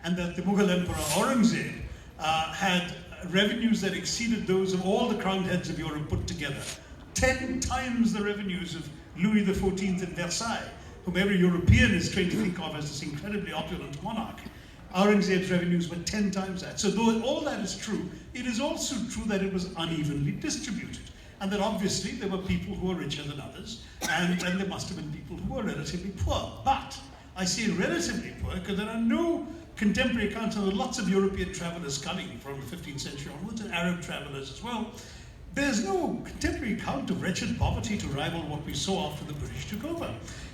and that the Mughal Emperor Aurangzeb had revenues that exceeded those of all the crowned heads of Europe put together. 10 times the revenues of Louis XIV in Versailles, whom every European is trained to think of as this incredibly opulent monarch. Aurangzeb's revenues were 10 times that. So though all that is true, it is also true that it was unevenly distributed. And that obviously there were people who were richer than others, and there must have been people who were relatively poor. But I say relatively poor because there are no contemporary accounts, and there are lots of European travelers coming from the 15th century onwards, and Arab travelers as well. There's no contemporary account of wretched poverty to rival what we saw after the British took over.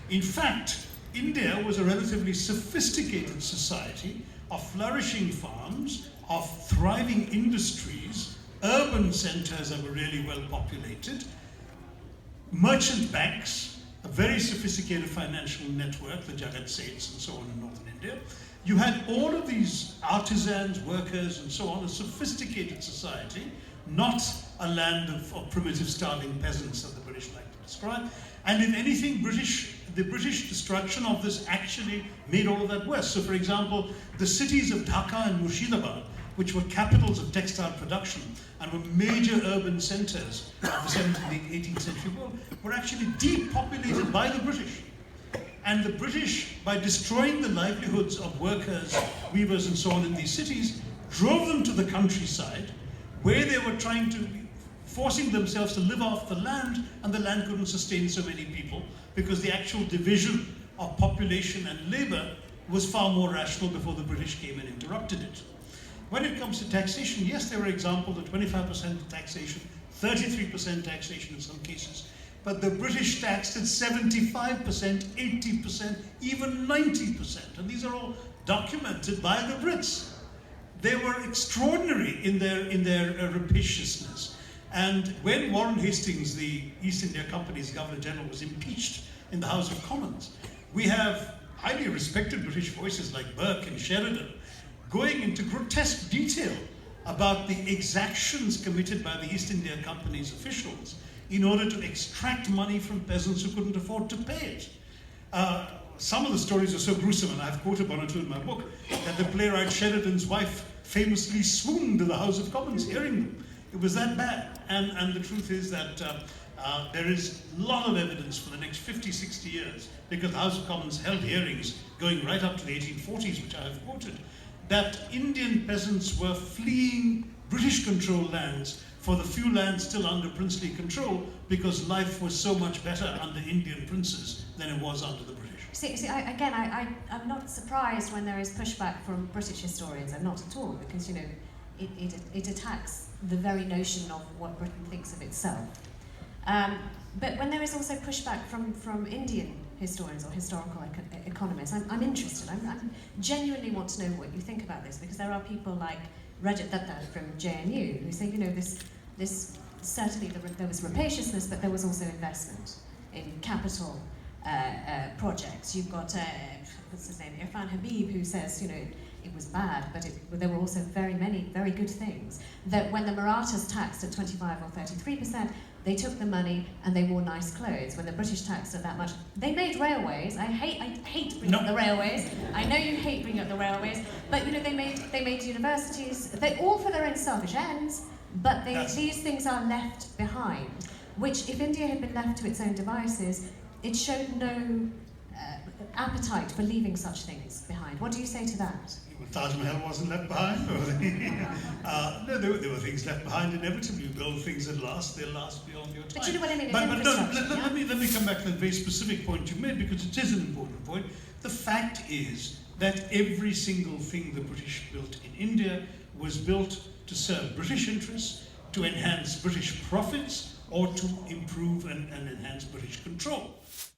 In fact, India was a relatively sophisticated society of flourishing farms, of thriving industries, urban centers that were really well populated, merchant banks, a very sophisticated financial network, the Jagat Seths and so on in northern India. You had all of these artisans, workers, and so on, a sophisticated society, not a land of primitive starving peasants that the British like to describe. And if anything, the British destruction of this actually made all of that worse. So for example, the cities of Dhaka and Murshidabad, which were capitals of textile production and were major urban centers of the 17th and 18th century world, were actually depopulated by the British. And the British, by destroying the livelihoods of workers, weavers, and so on in these cities, drove them to the countryside, where they were forcing themselves to live off the land, and the land couldn't sustain so many people, because the actual division of population and labor was far more rational before the British came and interrupted it. When it comes to taxation, yes, there are examples of 25% taxation, 33% taxation in some cases, but the British taxed at 75%, 80%, even 90%, and these are all documented by the Brits. They were extraordinary in their rapaciousness. And when Warren Hastings, the East India Company's Governor General, was impeached in the House of Commons, we have highly respected British voices like Burke and Sheridan going into grotesque detail about the exactions committed by the East India Company's officials in order to extract money from peasants who couldn't afford to pay it. Some of the stories are so gruesome, and I've quoted one or two in my book, that the playwright Sheridan's wife famously swooned in the House of Commons hearing them. It was that bad. And the truth is that there is a lot of evidence for the next 50, 60 years, because the House of Commons held hearings going right up to the 1840s, which I have quoted, that Indian peasants were fleeing British-controlled lands for the few lands still under princely control, because life was so much better under Indian princes than it was under the British. I'm not surprised when there is pushback from British historians. I'm not at all, because it attacks the very notion of what Britain thinks of itself. But when there is also pushback from Indian historians or historical economists, I'm interested. I genuinely want to know what you think about this, because there are people like Rajat Datta from JNU who say, this certainly there was rapaciousness, but there was also investment in capital projects. You've got what's his name, Irfan Habib, who says it was bad, but there were also very many very good things. That when the Marathas taxed at 25 or 33%, they took the money and they wore nice clothes. When the British taxed at that much, they made railways. I hate bringing up the railways. I know you hate bringing up the railways, but they made universities. They all for their own selfish ends, but these things are left behind. Which, if India had been left to its own devices, it showed no appetite for leaving such things behind. What do you say to that? Taj Mahal wasn't left behind. No, there were things left behind inevitably. You build things that last, they'll last beyond your time. But you know what I mean? But let me come back to the very specific point you made, because it is an important point. The fact is that every single thing the British built in India was built to serve British interests, to enhance British profits, or to improve and enhance British control.